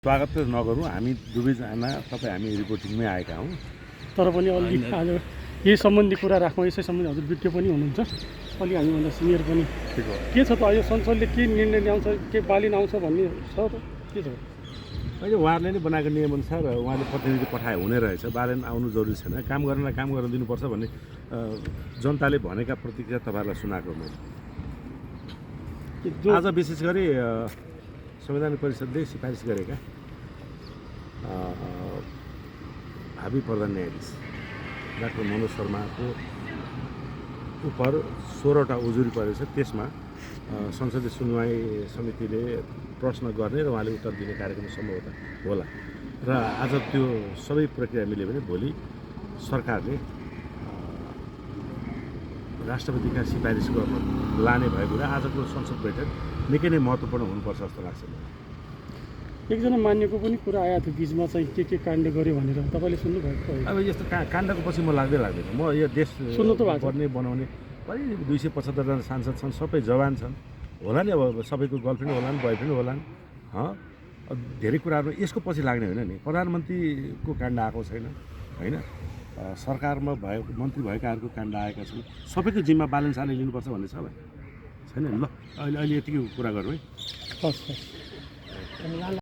स्वागत त नगरौँ हामी दुवैजना तपाईँ हामी रिपोर्टिङमै आएका हौँ। तर पनि अलि आज यही सम्बन्धी कुरा राखौँ। यसै सम्बन्धी हजुर बिट्यो पनि हुनुहुन्छ, अलि हामीभन्दा सिनियर पनि। ठिक हो। के छ त यो संसदले के निर्णय ल्याउँछ, के बालिन आउँछ भन्ने छ त के छ? अहिले उहाँहरूले नै बनाएको नियमअनुसार उहाँले प्रतिनिधि पठाए हुने रहेछ। बालेन आउनु जरुरी छैन, काम गर्नलाई काम गर्न दिनुपर्छ भन्ने जनताले भनेका प्रतिक्रिया तपाईँहरूलाई सुनाएको मैले। आज विशेष गरी संविधान परिषदले सिफारिस गरेका भावी प्रधान न्यायाधीश डाक्टर मनोज शर्माको उप 16वटा उजुरी परेको छ। त्यसमा संसदीय सुनवाई समितिले प्रश्न गर्ने र उहाँले उत्तर दिने कार्यक्रम सम्भवतः होला र आज त्यो सबै प्रक्रिया मिल्यो भने भोलि सरकारले राष्ट्रपतिका सिफारिस गर्न लाने भएको कुरा आजको संसद बैठक निकै नै महत्त्वपूर्ण हुनुपर्छ जस्तो लाग्छ। एकजना मान्यको पनि कुरा आएको थियो बिचमा, चाहिँ के काण्ड गर्यो भनेर, तपाईँले सुन्नुभएको? अब यस्तो काण्डको पछि म लाग्दैन। म यो देश सुन्नु त भएको गर्ने बनाउने कति 275 जना सांसद छन्, सबै जवान छन् होला नि। अब सबैको गर्लफ्रेन्ड होला नि, बोयफ्रेन्ड होला नि। धेरै कुराहरू यसको पछि लाग्ने होइन नि। प्रधानमन्त्रीको काण्ड आएको छैन होइन, सरकारमा भएको मन्त्री भएकाहरूको काण्ड आएका छन्। सबैको जिम्मा बालेन शाहले लिनुपर्छ भन्ने छ छैन। ल अहिले यतिकै कुरा गरौँ है। हस्।